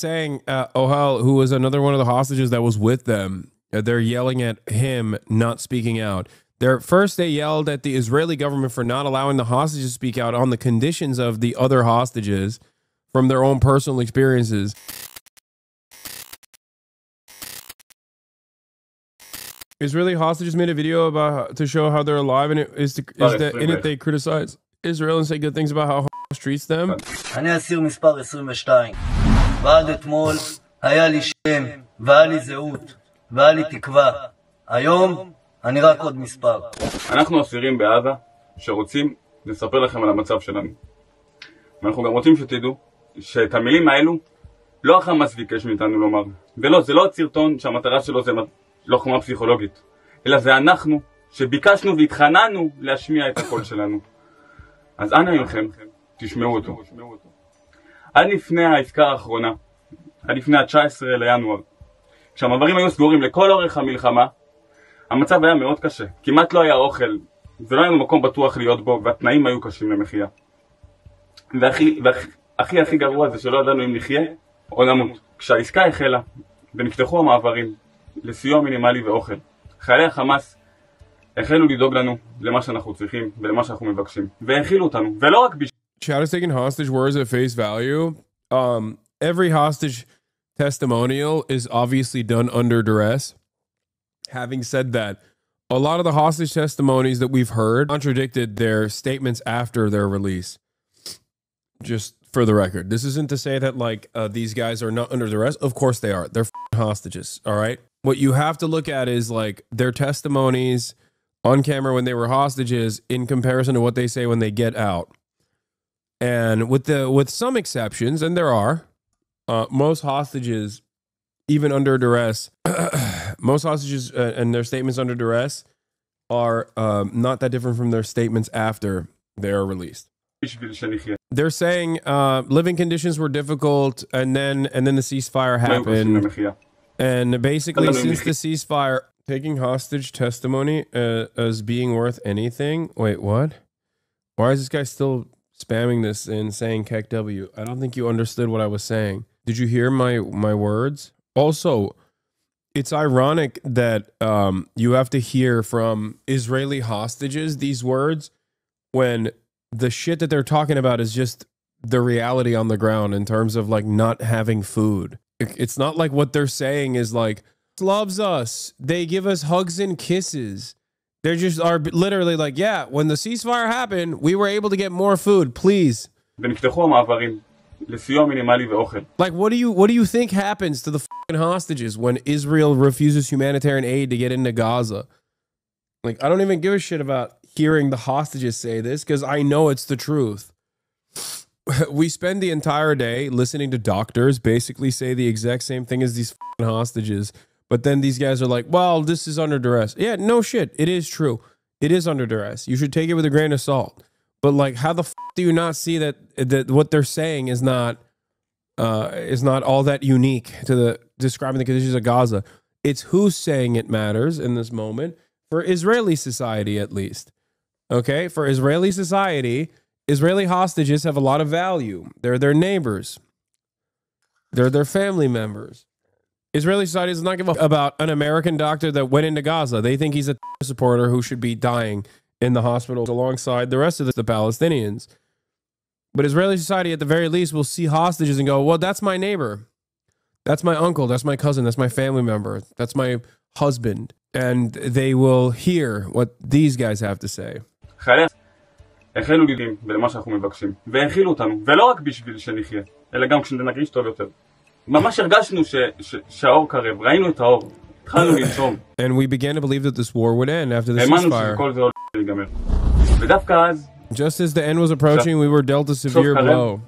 saying Ohel, who was another one of the hostages that was with them, they're yelling at him not speaking out. First, they yelled at the Israeli government for not allowing the hostages to speak out on the conditions of the other hostages from their own personal experiences. Israeli hostages made a video about to show how they're alive, and in it they criticize Israel and say good things about how Hamas treats them. אני אסיר מספר 22. ועד אתמול היה לי שם, והיה לי זהות, והיה לי תקווה. היום אני רק עוד מספר. אנחנו אסירים בעזה שרוצים לספר לכם על המצב שלנו. ואנחנו גם רוצים שתדעו שאת המילים האלו לא החמאס ביקש מאיתנו לומר. ולא, זה לא סרטון שהמטרה שלו זה לוחמה פסיכולוגית, אלא זה אנחנו שביקשנו והתחננו להשמיע את הקול שלנו. אז אנא מכם, תשמעו אותו. עד לפני העסקה האחרונה, עד לפני ה-19 לינואר, כשהמעברים היו סגורים לכל אורך המלחמה, המצב היה מאוד קשה. כמעט לא היה אוכל, ולא היה מקום בטוח להיות בו, והתנאים היו קשים למחיה. והכי גרוע זה שלא ידענו אם נחיה או נמות. כשהעסקה החלה ונפתחו המעברים לסיוע מינימלי ואוכל, חיילי החמאס החלו לדאוג לנו למה שאנחנו צריכים ולמה שאנחנו מבקשים, והאכילו אותנו, ולא רק Chad is taking hostage words at face value. Every hostage testimonial is obviously done under duress. Having said that, a lot of the hostage testimonies that we've heard contradicted their statements after their release. Just for the record, this isn't to say that like these guys are not under duress. Of course they are. They're hostages. All right. What you have to look at is like their testimonies on camera when they were hostages in comparison to what they say when they get out. And with some exceptions, and there are, most hostages, even under duress, most hostages and their statements under duress are not that different from their statements after they are released. They're saying living conditions were difficult, and then the ceasefire happened. And basically, since the ceasefire, taking hostage testimony as being worth anything. Wait, what? Why is this guy still spamming this and saying Kek W? I don't think you understood what I was saying. Did you hear my words? Also, it's ironic that you have to hear from Israeli hostages these words when the shit that they're talking about is just the reality on the ground in terms of like not having food. It's not like what they're saying is like, loves us. They give us hugs and kisses. They just are literally like, yeah, when the ceasefire happened, we were able to get more food, please. Like, what do you think happens to the fucking hostages when Israel refuses humanitarian aid to get into Gaza? Like, I don't even give a shit about hearing the hostages say this because I know it's the truth. We spend the entire day listening to doctors basically say the exact same thing as these fucking hostages. But then these guys are like, well, this is under duress. Yeah, no shit. It is true. It is under duress. You should take it with a grain of salt. But like, how the do you not see that what they're saying is not all that unique to the describing the conditions of Gaza? It's who's saying it matters in this moment for Israeli society, at least. Okay, for Israeli society, Israeli hostages have a lot of value. They're their neighbors. They're their family members. Israeli society does not give a about an American doctor that went into Gaza. They think he's a supporter who should be dying in the hospitals alongside the rest of the Palestinians. But Israeli society, at the very least, will see hostages and go, well, that's my neighbor. That's my uncle. That's my cousin. That's my family member. That's my husband. And they will hear what these guys have to say. החלו לידים ולמה שאנחנו מבקשים, והאכילו אותנו, ולא רק בשביל שנחיה, אלא גם כשנרגיש טוב יותר. ממש הרגשנו שהאור קרב, ראינו את האור, התחלנו לנשום. And we began to believe that this war would end after the ceasefire. האמנו שכל זה הולך להיגמר. ודווקא אז, just as the end was approaching, we were dealt a severe blow.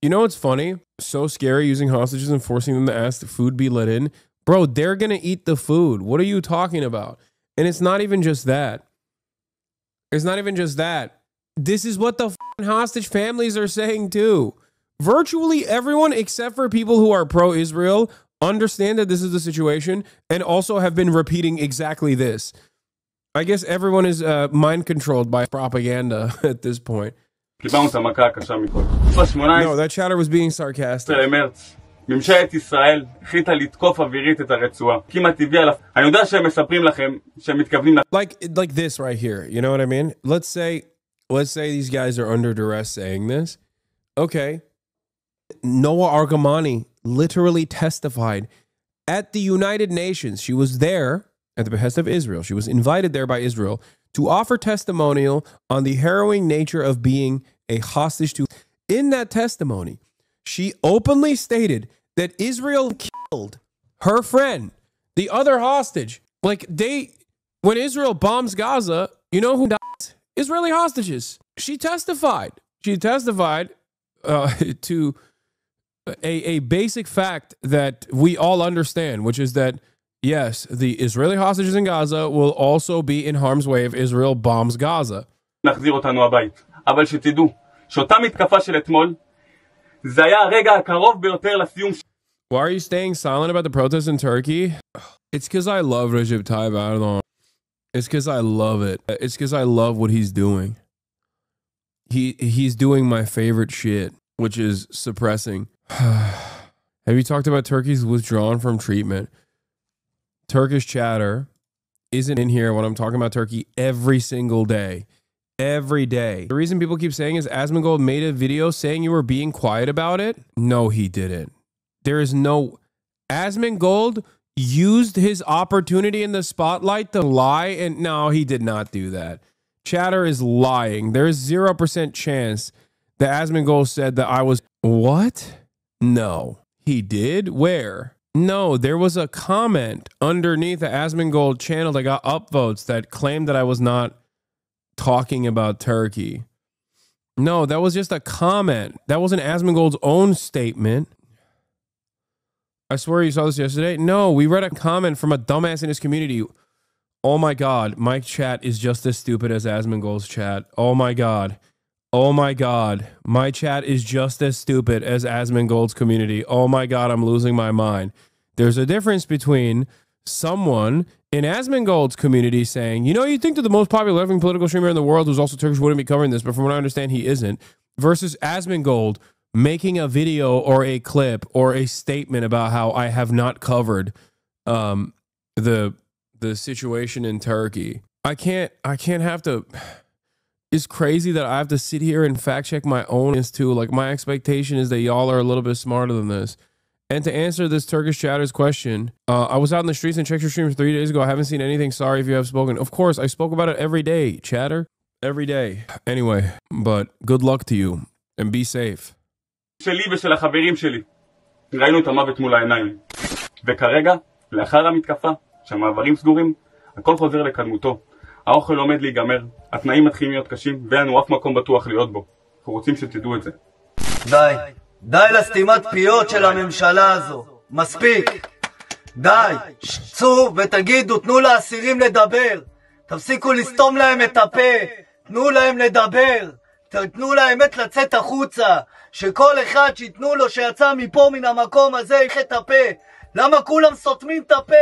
You know what's funny? So scary using hostages and forcing them to ask the food be let in. Bro, they're gonna eat the food. What are you talking about? And it's not even just that. It's not even just that. This is what the hostage families are saying too. Virtually everyone except for people who are pro-Israel understand that this is the situation and also have been repeating exactly this. I guess everyone is mind controlled by propaganda at this point. No, that chatter was being sarcastic. ממשלת ישראל החליטה לתקוף אווירית את הרצועה. כמעט הביאה אני יודע שהם מספרים לכם שהם מתכוונים like this right here, you know what I mean? Let's say these guys are under duress saying this. Okay. Noah Argamani literally testified at the United Nations. She was there at the behest of Israel. She was invited there by Israel to offer testimonial on the harrowing nature of being a hostage to. In that testimony, she openly stated that Israel killed her friend, the other hostage. Like when Israel bombs Gaza, you know who dies? Israeli hostages. She testified. She testified to a basic fact that we all understand, which is that, yes, the Israeli hostages in Gaza will also be in harm's way if Israel bombs Gaza. נחזיר אותנו הבית. אבל שתדעו, שאותה מתקפה של אתמול, זה היה הרגע הקרוב ביותר לסיום. Why are you staying silent about the protests in Turkey? It's because I love Recep Tayyip Erdogan. It's because I love it. It's because I love what he's doing. He's doing my favorite shit, which is suppressing. Have you talked about Turkey's withdrawn from treatment? Turkish chatter isn't in here when I'm talking about Turkey every single day. Every day. The reason people keep saying is Asmongold made a video saying you were being quiet about it. No, he didn't. There is no... Asmongold used his opportunity in the spotlight to lie, and no, he did not do that. Chatter is lying. There is 0% chance that Asmongold said that I was... What? No. He did? Where? No, there was a comment underneath the Asmongold channel that got upvotes that claimed that I was not talking about Turkey. No, that was just a comment. That wasn't Asmongold's own statement. I swear you saw this yesterday. No, we read a comment from a dumbass in his community. Oh my God, my chat is just as stupid as Asmongold's chat. Oh my God. Oh my God, my chat is just as stupid as Asmongold's community. Oh my God, I'm losing my mind. There's a difference between someone in Asmongold's community saying, you know, you think that the most popular left-wing political streamer in the world who's also Turkish wouldn't be covering this, but from what I understand, he isn't, versus Asmongold making a video or a clip or a statement about how I have not covered the situation in Turkey. I can't have to... It's crazy that I have to sit here and fact check my own too. Like, my expectation is that y'all are a little bit smarter than this. And to answer this Turkish chatter's question, I was out in the streets and checked your streams 3 days ago. I haven't seen anything. Sorry if you have spoken. Of course, I spoke about it every day, chatter. Every day. Anyway, but good luck to you and be safe. שלי ושל החברים שלי. ראינו את המוות מול העיניים. וכרגע, לאחר המתקפה, שהמעברים סגורים, הכל חוזר לקדמותו. האוכל עומד להיגמר, התנאים מתחילים להיות קשים, ואין לנו אף מקום בטוח להיות בו. אנחנו רוצים שתדעו את זה. די. די לסתימת פיות של הממשלה הזו. מספיק. די. צאו ותגידו, תנו לאסירים לדבר. תפסיקו לסתום להם את הפה. תנו להם לדבר. תנו לאמת לצאת החוצה. שכל אחד שיתנו לו שיצא מפה מן המקום הזה יחת את הפה. למה כולם סותמים את הפה?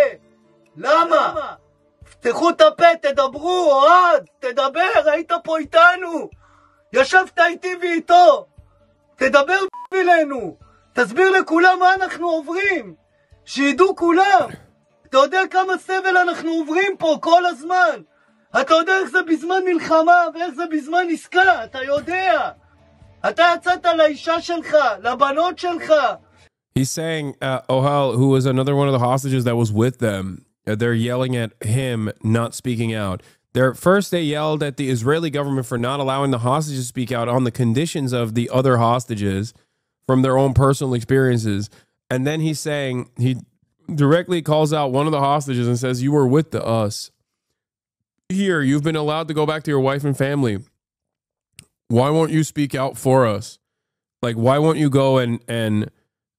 למה? פתחו את הפה, תדברו, אוהד, תדבר, היית פה איתנו. ישבת איתי ואיתו. תדבר אלינו. תסביר לכולם מה אנחנו עוברים. שידעו כולם. אתה יודע כמה סבל אנחנו עוברים פה כל הזמן. אתה יודע איך זה בזמן מלחמה ואיך זה בזמן עסקה. אתה יודע. אתה יצאת לאישה שלך, לבנות שלך. He's saying, Ohal, who was another one of the hostages that was with them, they're yelling at him not speaking out. First, they yelled at the Israeli government for not allowing the hostages to speak out on the conditions of the other hostages from their own personal experiences. And then he's saying, he directly calls out one of the hostages and says, you were with us. Here, you've been allowed to go back to your wife and family. Why won't you speak out for us? Like, why won't you go and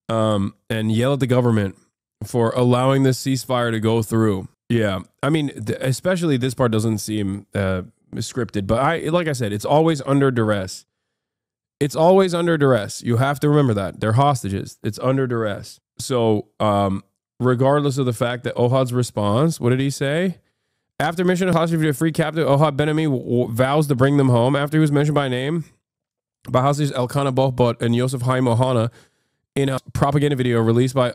yell at the government for allowing this ceasefire to go through? Yeah, I mean, especially this part doesn't seem scripted, but like I said, it's always under duress. It's always under duress. You have to remember that. They're hostages. It's under duress. So, regardless of the fact that Ohad's response, what did he say? After mission of hostage to free captive, Ohad Ben-Ami vows to bring them home. After he was mentioned by name by hostages Elkanah Bohbot and Yosef Haim Ohana, In a propaganda video released by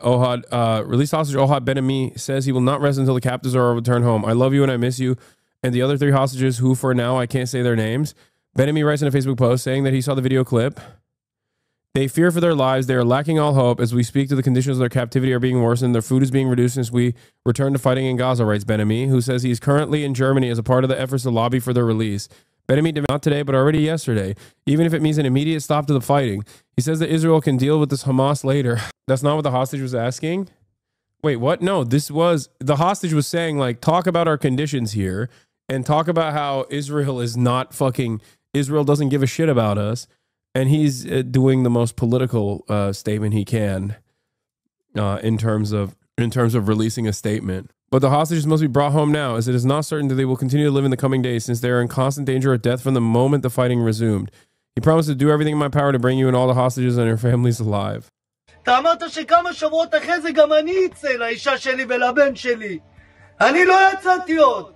released hostage Ohad Ben-Ami says he will not rest until the captives are returned home. I love you and I miss you. And the other 3 hostages who for now I can't say their names. Ben-Ami writes in a Facebook post saying that he saw the video clip. They fear for their lives. They are lacking all hope. As we speak to the conditions of their captivity are being worsened. Their food is being reduced since we return to fighting in Gaza, writes Ben-Ami, who says he's currently in Germany as a part of the efforts to lobby for their release. Ben-Ami did not today, but already yesterday, even if it means an immediate stop to the fighting. He says that Israel can deal with this Hamas later. That's not what the hostage was asking. Wait, what? No, the hostage was saying, like, talk about our conditions here and talk about how Israel is not fucking, Israel doesn't give a shit about us. And he's doing the most political statement he can in terms of releasing a statement. But the hostages must be brought home now, as it is not certain that they will continue to live in the coming days, since they are in constant danger of death from the moment the fighting resumed. He promised to do everything in my power to bring you and all the hostages and their families alive. אתה אמרת שכמה שבועות אחרי זה גם אני אצא לאישה שלי ולבן שלי. אני לא יצאתי עוד.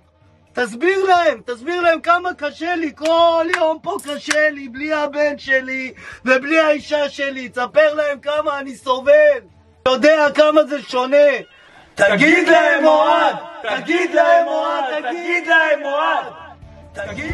תסביר להם כמה קשה לי, כל יום פה קשה לי, בלי הבן שלי ובלי האישה שלי. תספר להם כמה אני סובל. יודע כמה זה שונה. תגיד להם אוהד, תגיד להם אוהד, תגיד להם אוהד. תגיד